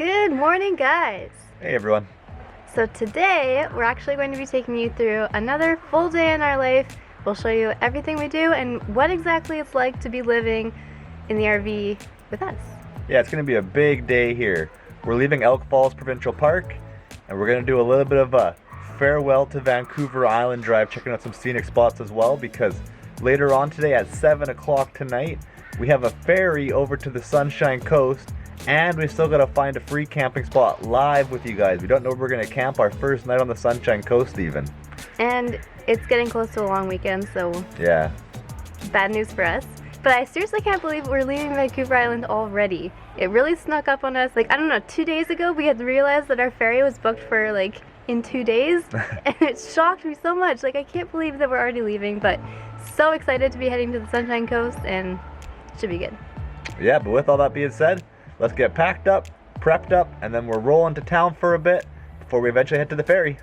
Good morning, guys. Hey everyone. So today we're actually going to be taking you through another full day in our life. We'll show you everything we do and what exactly it's like to be living in the RV with us. Yeah, it's going to be a big day here. We're leaving Elk Falls Provincial Park and we're going to do a little bit of a farewell to Vancouver Island drive, checking out some scenic spots as well, because later on today at 7 o'clock tonight we have a ferry over to the Sunshine Coast, and we still got to find a free camping spot live with you guys. We don't know where we're going to camp our first night on the Sunshine Coast even. And it's getting close to a long weekend, so yeah, bad news for us. But I seriously can't believe we're leaving Vancouver Island already. It really snuck up on us. Like, I don't know, 2 days ago we had realized that our ferry was booked for like in 2 days. And it shocked me so much. Like, I can't believe that we're already leaving, but so excited to be heading to the Sunshine Coast, and it should be good. Yeah, but with all that being said, let's get packed up, prepped up, and then we're rolling to town for a bit before we eventually head to the ferry.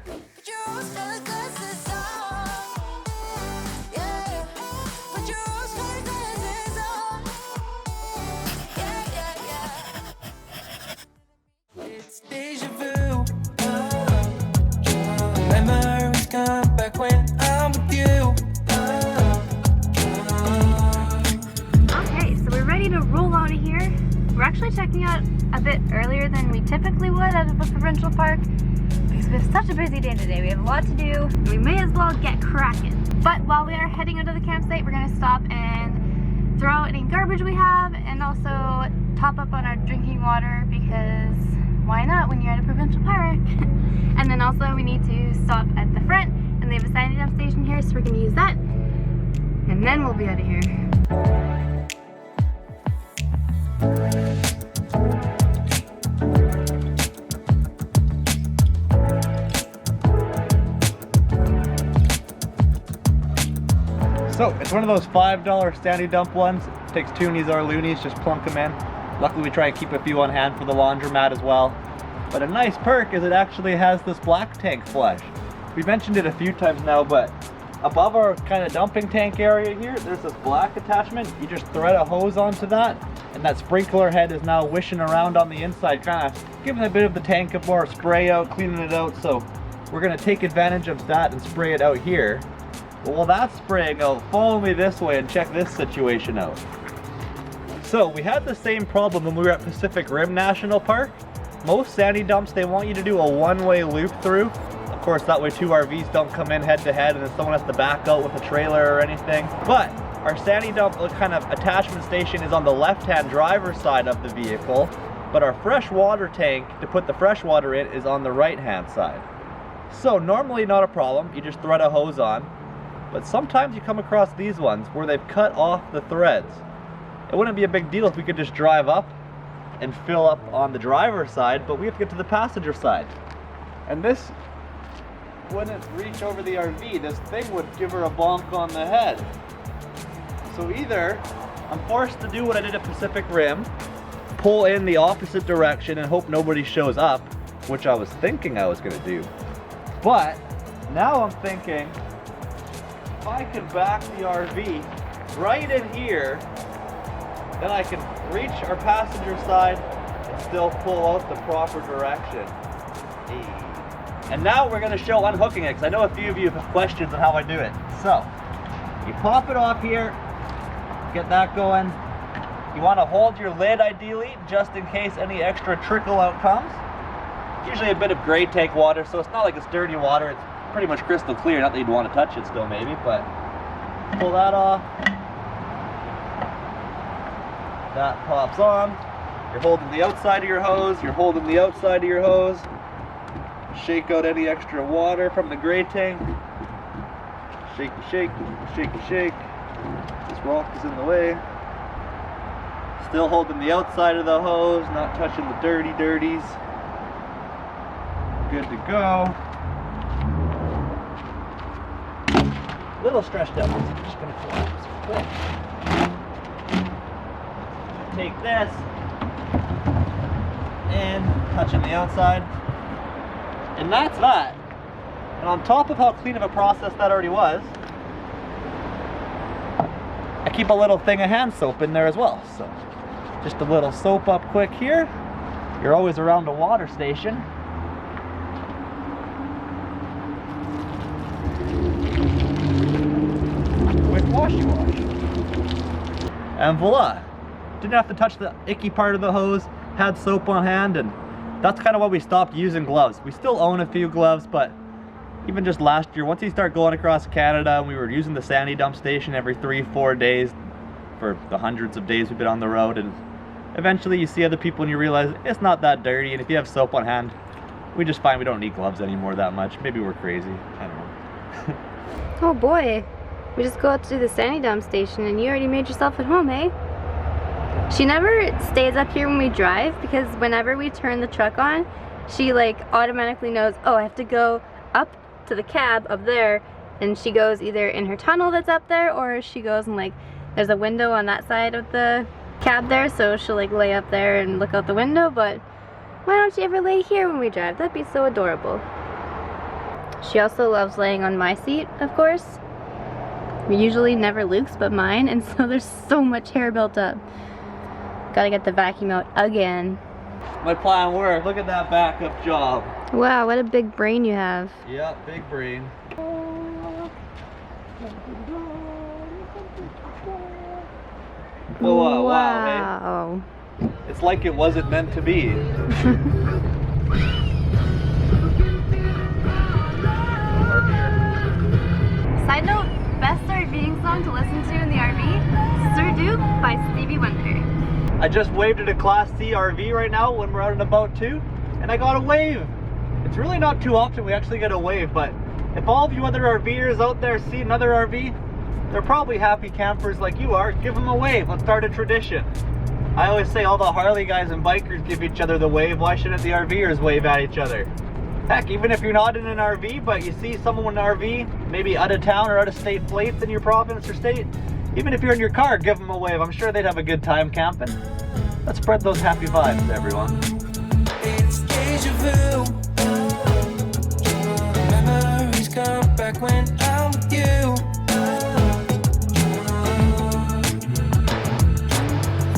We're actually checking out a bit earlier than we typically would out of a provincial park because we have such a busy day today. We have a lot to do. We may as well get cracking. But while we are heading out of the campsite, we're going to stop and throw out any garbage we have and also top up on our drinking water, because why not when you're at a provincial park? And then also we need to stop at the front, and they have a Sani Station here, so we're going to use that. And then we'll be out of here. So, it's one of those $5 Sani dump ones. It takes toonies or loonies, just plunk them in. Luckily we try and keep a few on hand for the laundromat as well. But a nice perk is it actually has this black tank flush. We mentioned it a few times now, but above our kind of dumping tank area here, there's this black attachment. You just thread a hose onto that, and that sprinkler head is now wishing around on the inside, kind of giving a bit of the tank a more spray out, cleaning it out. So we're going to take advantage of that and spray it out here. But while that's spraying out, follow me this way and check this situation out. So we had the same problem when we were at Pacific Rim National Park. Most Sani dumps, they want you to do a one-way loop through. Of course, that way two RVs don't come in head to head and then someone has to back out with a trailer or anything. But our Sani dump kind of attachment station is on the left-hand driver's side of the vehicle, but our fresh water tank to put the fresh water in is on the right-hand side. So normally not a problem, you just thread a hose on. But sometimes you come across these ones where they've cut off the threads. It wouldn't be a big deal if we could just drive up and fill up on the driver's side, but we have to get to the passenger side. And this wouldn't reach over the RV. This thing would give her a bonk on the head. So either I'm forced to do what I did at Pacific Rim, pull in the opposite direction and hope nobody shows up, which I was thinking I was going to do. But now I'm thinking, if I can back the RV right in here, then I can reach our passenger side and still pull out the proper direction. Hey. And now we're going to show unhooking it, because I know a few of you have questions on how I do it. So, you pop it off here, get that going. You want to hold your lid ideally, just in case any extra trickle out comes. Usually a bit of gray tank water, so it's not like it's dirty water. It's pretty much crystal clear, not that you'd want to touch it still maybe, but pull that off. That pops on. You're holding the outside of your hose, you're holding the outside of your hose. Shake out any extra water from the gray tank. Shake, shake, shake, shake. This rock is in the way. Still holding the outside of the hose, not touching the dirties. Good to go. Little stretched out, I'm just going to collapse quick. Take this and touching the outside, and that's that. And on top of how clean of a process that already was, I keep a little thing of hand soap in there as well. So just a little soap up quick here, you're always around a water station. With washy wash. And voila! Didn't have to touch the icky part of the hose, had soap on hand, and that's kind of why we stopped using gloves. We still own a few gloves, but even just last year, once you start going across Canada, and we were using the Sani dump station every 3-4 days for the hundreds of days we've been on the road, and eventually you see other people and you realize it's not that dirty, and if you have soap on hand, we just find we don't need gloves anymore that much. Maybe we're crazy, I don't know. Oh boy, we just go out to the Sani dump station and you already made yourself at home, eh? She never stays up here when we drive because whenever we turn the truck on, she like automatically knows, oh, I have to go up to the cab up there, and she goes either in her tunnel that's up there, or she goes and like there's a window on that side of the cab there, so she'll like lay up there and look out the window. But why don't you ever lay here when we drive? That'd be so adorable. She also loves laying on my seat, of course. Usually never Luke's but mine, and so there's so much hair built up. Gotta get the vacuum out again. My plan worked. Look at that backup job. Wow, what a big brain you have. Yeah, big brain. Oh, wow, man. It's like it wasn't meant to be. Side note, best RVing song to listen to in the RV, Sir Duke by Stevie Wonder. I just waved at a Class C RV right now when we're out and about too, and I got a wave. It's really not too often we actually get a wave, but if all of you other RVers out there see another RV, they're probably happy campers like you are. Give them a wave. Let's start a tradition. I always say all the Harley guys and bikers give each other the wave. Why shouldn't the RVers wave at each other? Heck, even if you're not in an RV, but you see someone in an RV, maybe out of town or out of state plates in your province or state, even if you're in your car, give them a wave. I'm sure they'd have a good time camping. Let's spread those happy vibes, everyone. It's deja vu. Memories come back when I'm with you.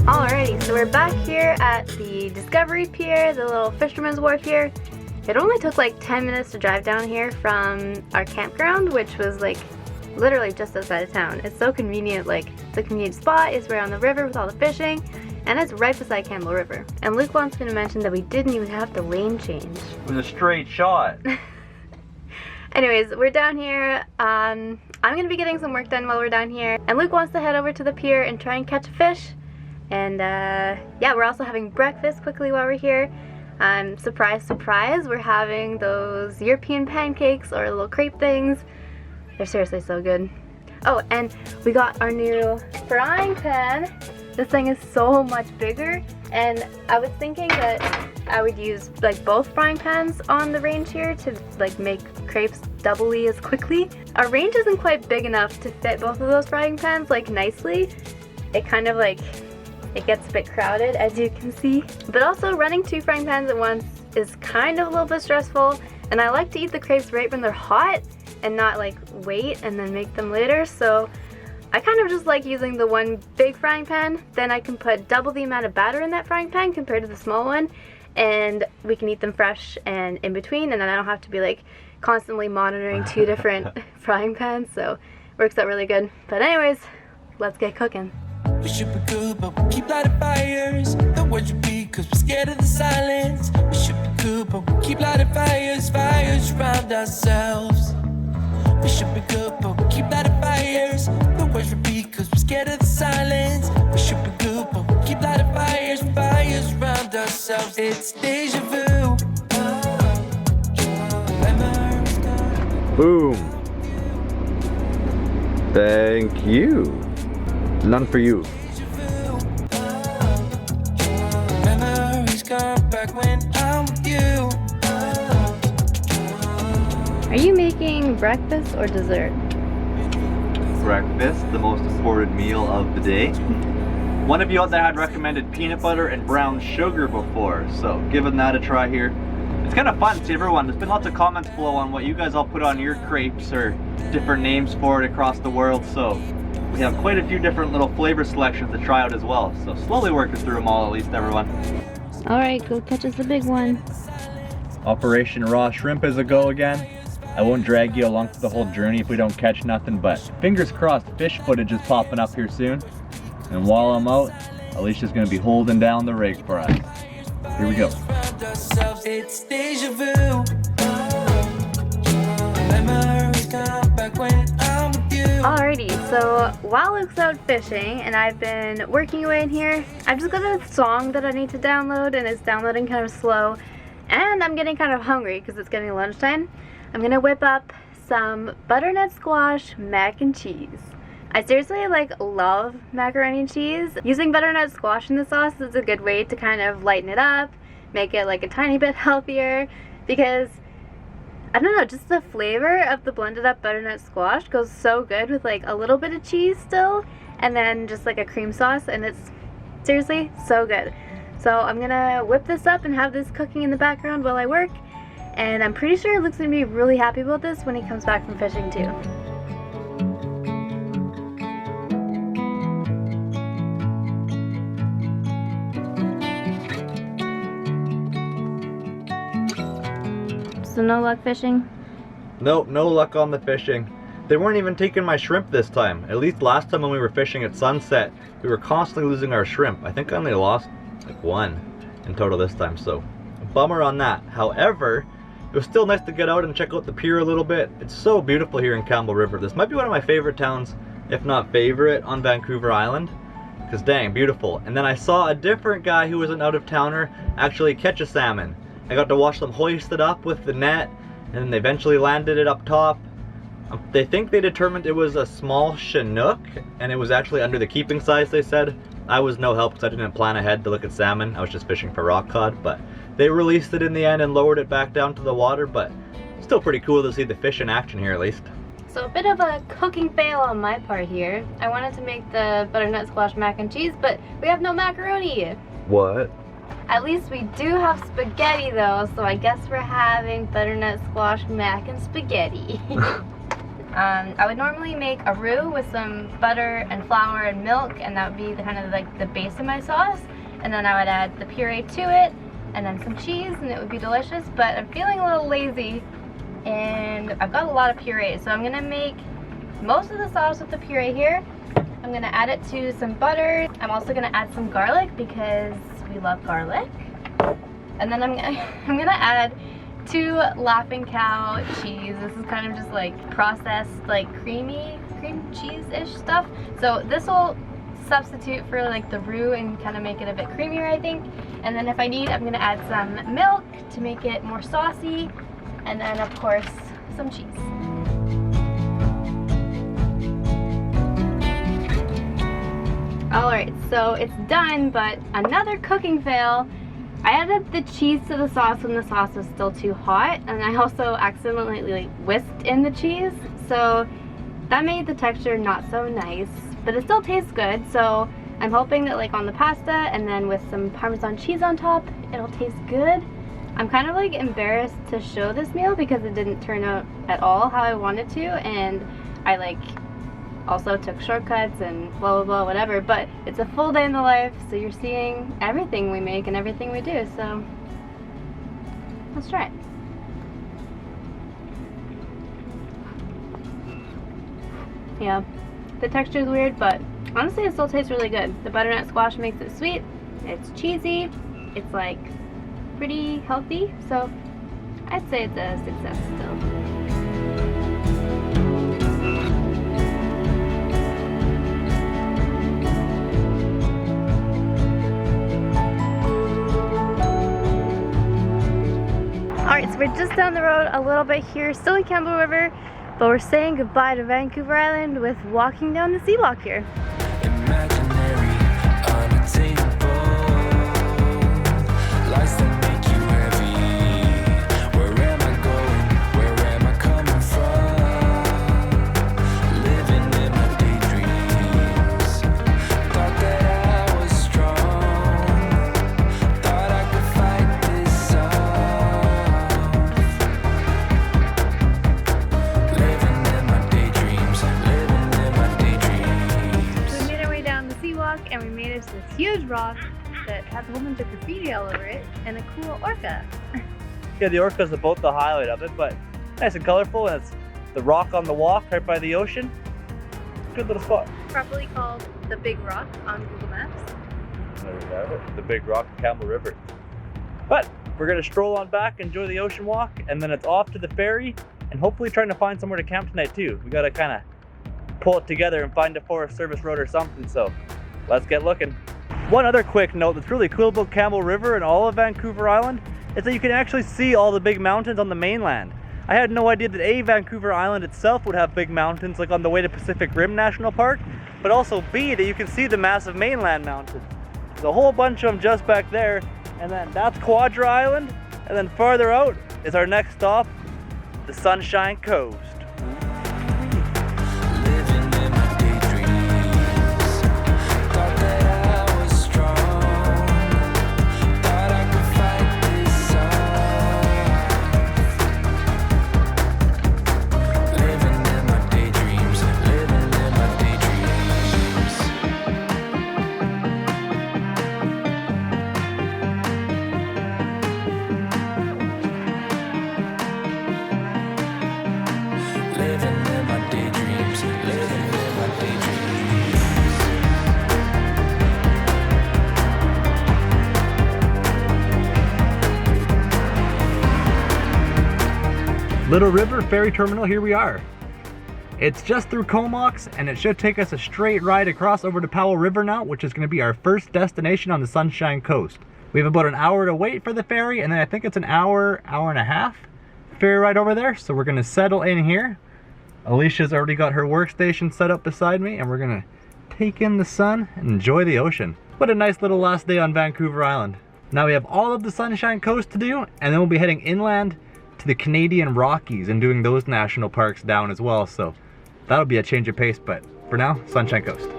Alrighty, so we're back here at the Discovery Pier, the little fisherman's wharf here. It only took like 10 minutes to drive down here from our campground, which was like literally just outside of town. It's so convenient, like it's a convenient spot, it's right on the river with all the fishing, and it's right beside Campbell River. And Luke wants me to mention that we didn't even have the lane change. It was a straight shot. Anyways, we're down here. I'm gonna be getting some work done while we're down here, and Luke wants to head over to the pier and try and catch a fish. And yeah, we're also having breakfast quickly while we're here. Surprise, surprise, we're having those European pancakes or little crepe things. They're seriously so good. Oh, and we got our new frying pan. This thing is so much bigger, and I was thinking that I would use like both frying pans on the range here to like make crepes doubly as quickly. Our range isn't quite big enough to fit both of those frying pans like nicely. It kind of like, it gets a bit crowded, as you can see. But also running 2 frying pans at once is kind of a little bit stressful, and I like to eat the crepes right when they're hot and not like wait and then make them later. So I kind of just like using the one big frying pan. Then I can put double the amount of batter in that frying pan compared to the small one, and we can eat them fresh and in between, and then I don't have to be like constantly monitoring 2 different frying pans, so it works out really good. But anyways, let's get cooking. We should be good, but we keep lighting fires. The words repeat, cause we're scared of the silence. We should be good, but we keep lighting fires, fires around ourselves. We should be good, but we keep lighting fires. The words repeat, cause we're scared of the silence. We should be good, but we keep lighting fires, fires around ourselves. It's deja vu. Boom. Thank you. None for you. Memories come back when I'm with you. Are you making breakfast or dessert? Breakfast, the most important meal of the day. One of you out there had recommended peanut butter and brown sugar before, so giving that a try here. It's kind of fun to see everyone. There's been lots of comments below on what you guys all put on your crepes or different names for it across the world, so we have quite a few different little flavor selections to try out as well. So slowly working through them all, at least, everyone. Alright, go catch us a big one. Operation Raw Shrimp is a go again. I won't drag you along the whole journey if we don't catch nothing, but fingers crossed fish footage is popping up here soon. And while I'm out, Alicia's gonna be holding down the rig for us. Here we go. It's deja vu. Memories come back when I'm with you. Alrighty, so while Luke's out fishing and I've been working away in here, I've just got a song that I need to download and it's downloading kind of slow. And I'm getting kind of hungry because it's getting lunchtime. I'm gonna whip up some butternut squash mac and cheese. I seriously love macaroni and cheese. Using butternut squash in the sauce is a good way to kind of lighten it up, make it a tiny bit healthier, because I don't know, just the flavor of the blended up butternut squash goes so good with a little bit of cheese still, and then just a cream sauce, and it's seriously so good. So I'm gonna whip this up and have this cooking in the background while I work, and I'm pretty sure Luke's gonna be really happy about this when he comes back from fishing too. So no luck fishing? Nope, no luck on the fishing. They weren't even taking my shrimp this time. At least last time when we were fishing at sunset, we were constantly losing our shrimp. I think I only lost one in total this time, so a bummer on that. However, it was still nice to get out and check out the pier a little bit. It's so beautiful here in Campbell River. This might be one of my favorite towns, if not favorite, on Vancouver Island. Because dang, beautiful. And then I saw a different guy who was an out-of-towner actually catch a salmon. I got to watch them hoist it up with the net, and then they eventually landed it up top. They think they determined it was a small Chinook, and it was actually under the keeping size, they said. I was no help because I didn't plan ahead to look at salmon. I was just fishing for rock cod, but they released it in the end and lowered it back down to the water, but still pretty cool to see the fish in action here at least. So a bit of a cooking fail on my part here. I wanted to make the butternut squash mac and cheese, but we have no macaroni. What? At least we do have spaghetti though, so I guess we're having butternut squash mac and spaghetti. I would normally make a roux with some butter and flour and milk, and that would be the base of my sauce. And then I would add the puree to it, and then some cheese, and it would be delicious. But I'm feeling a little lazy, and I've got a lot of puree, so I'm gonna make most of the sauce with the puree here. I'm gonna add it to some butter. I'm also gonna add some garlic because we love garlic. And then I'm gonna add 2 Laughing Cow cheese. This is kind of just processed cream cheese-ish stuff. So this will substitute for the roux and kind of make it a bit creamier, I think. And then if I need, I'm gonna add some milk to make it more saucy, and then of course some cheese. Alright, so it's done, but another cooking fail. I added the cheese to the sauce when the sauce was still too hot, and I also accidentally whisked in the cheese, so that made the texture not so nice, but it still tastes good. So I'm hoping that on the pasta and then with some Parmesan cheese on top, it'll taste good. I'm kind of embarrassed to show this meal because it didn't turn out at all how I wanted to, and I also took shortcuts and blah blah blah whatever, but it's a full day in the life, so you're seeing everything we make and everything we do, so let's try it. Yeah, the texture is weird, but honestly it still tastes really good. The butternut squash makes it sweet, it's cheesy, it's pretty healthy, so I'd say it's a success still. Alright, so we're just down the road a little bit here, still in Campbell River, but we're saying goodbye to Vancouver Island with walking down the sea block here. Imaginary, unattainable, lies that make you heavy. Where am I going? Where am I coming from? Living in my daydreams. Thought that I was strong. Thought I could fight this off. Living in my daydreams. Living in my daydreams. and a cool orca. Yeah, the orca's about the highlight of it, but nice and colorful, and it's the rock on the walk right by the ocean. Good little spot. Properly called the Big Rock on Google Maps. There we have it, the Big Rock, Campbell River. But we're gonna stroll on back, enjoy the ocean walk, and then it's off to the ferry, and hopefully trying to find somewhere to camp tonight too. We gotta kind of pull it together and find a Forest Service road or something, so let's get looking. One other quick note that's really cool about Campbell River and all of Vancouver Island is that you can actually see all the big mountains on the mainland. I had no idea that Vancouver Island itself would have big mountains like on the way to Pacific Rim National Park, but also B, that you can see the massive mainland mountains. There's a whole bunch of them just back there, and then that's Quadra Island, and then farther out is our next stop, the Sunshine Coast. Little River Ferry Terminal, here we are. It's just through Comox, and it should take us a straight ride across over to Powell River now, which is going to be our first destination on the Sunshine Coast. We have about an hour to wait for the ferry, and then I think it's an hour and a half ferry ride over there, so we're going to settle in here. Alicia's already got her workstation set up beside me, and we're going to take in the sun and enjoy the ocean. What a nice little last day on Vancouver Island. Now we have all of the Sunshine Coast to do, and then we'll be heading inland to the Canadian Rockies and doing those national parks down as well, so that'll be a change of pace, but for now, Sunshine Coast.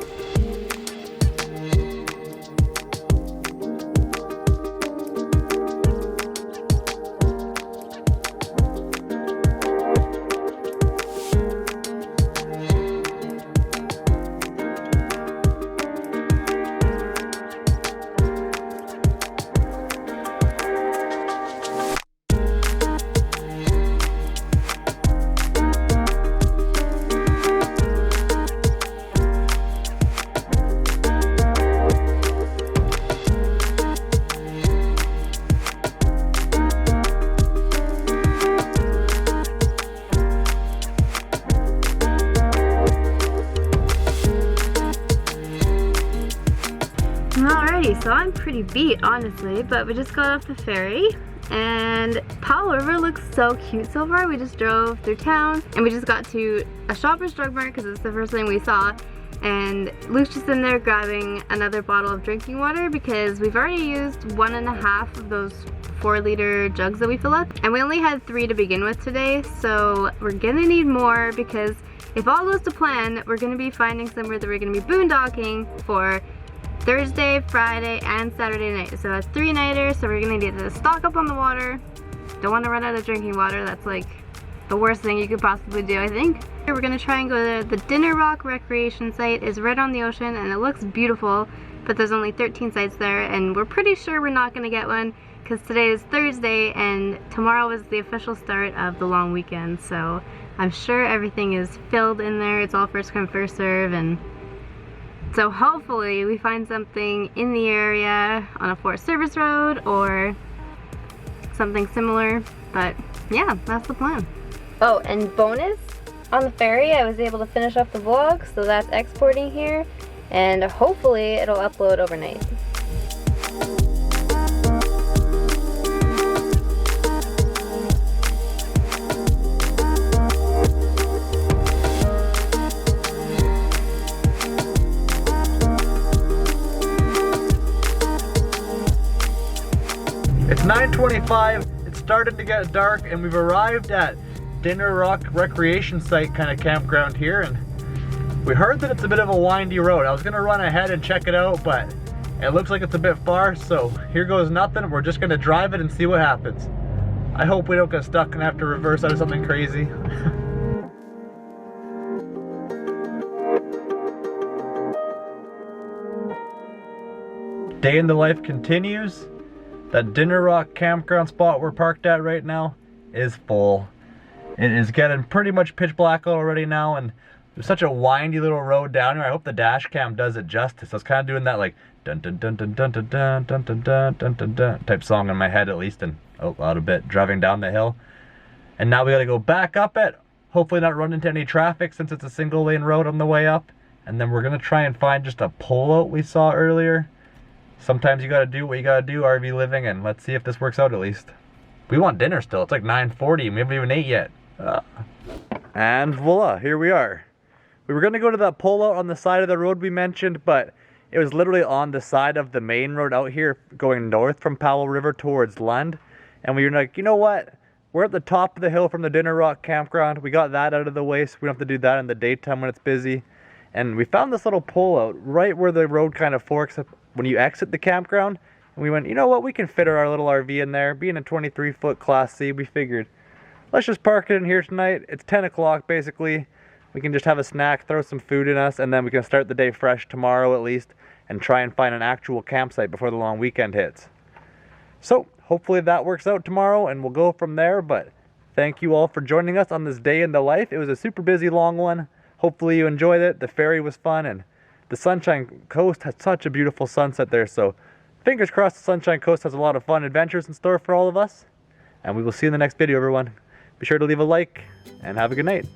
Alrighty, so I'm pretty beat, honestly, but we just got off the ferry, and Powell River looks so cute so far. We just drove through town, and we just got to a Shoppers Drug Mart because it's the first thing we saw, and Luke's just in there grabbing another bottle of drinking water because we've already used 1.5 of those 4-liter jugs that we fill up, and we only had 3 to begin with today, so we're gonna need more because if all goes to plan, we're gonna be finding somewhere that we're gonna be boondocking for Thursday, Friday, and Saturday night. So that's 3-nighters, so we're gonna need to stock up on the water. Don't want to run out of drinking water. That's like the worst thing you could possibly do, I think. We're gonna try and go to the Dinner Rock Recreation Site. Is right on the ocean and it looks beautiful, but there's only 13 sites there, and we're pretty sure we're not gonna get one because today is Thursday and tomorrow is the official start of the long weekend. So I'm sure everything is filled in there. It's all first come, first serve, and so hopefully we find something in the area on a Forest Service road or something similar, but yeah, that's the plan. Oh, and bonus, on the ferry I was able to finish up the vlog, so that's exporting here, and hopefully it'll upload overnight. It's 9:25, it's started to get dark, and we've arrived at Dinner Rock Recreation Site kind of campground here, and we heard that it's a bit of a windy road. I was gonna run ahead and check it out, but it looks like it's a bit far, so here goes nothing. We're just gonna drive it and see what happens. I hope we don't get stuck and have to reverse out of something crazy. Day in the life continues. That Dinner Rock campground spot we're parked at right now is full. It is getting pretty much pitch black already now, and there's such a windy little road down here. I hope the dash cam does it justice. I was kind of doing that like dun dun dun dun dun dun dun dun dun dun dun dun dun type song in my head at least, and out loud a bit driving down the hill. And now we gotta go back up it, hopefully not run into any traffic since it's a single lane road on the way up. And then we're gonna try and find just a pullout we saw earlier. Sometimes you gotta do what you gotta do, RV living, and let's see if this works out at least. We want dinner still. It's like 9:40 and we haven't even ate yet. And voila, here we are. We were gonna go to that pullout on the side of the road we mentioned, but it was literally on the side of the main road out here going north from Powell River towards Lund. And we were like, you know what? We're at the top of the hill from the Dinner Rock campground. We got that out of the way so we don't have to do that in the daytime when it's busy. And we found this little pullout right where the road kind of forks up when you exit the campground. And we went, you know what? We can fit our little RV in there. Being a 23-foot Class C, we figured, let's just park it in here tonight. It's 10 o'clock basically. We can just have a snack, throw some food in us, and then we can start the day fresh tomorrow at least and try and find an actual campsite before the long weekend hits. So hopefully that works out tomorrow and we'll go from there. But thank you all for joining us on this day in the life. It was a super busy long one. Hopefully you enjoyed it. The ferry was fun and the Sunshine Coast has such a beautiful sunset there. So fingers crossed the Sunshine Coast has a lot of fun adventures in store for all of us. And we will see you in the next video, everyone. Be sure to leave a like and have a good night.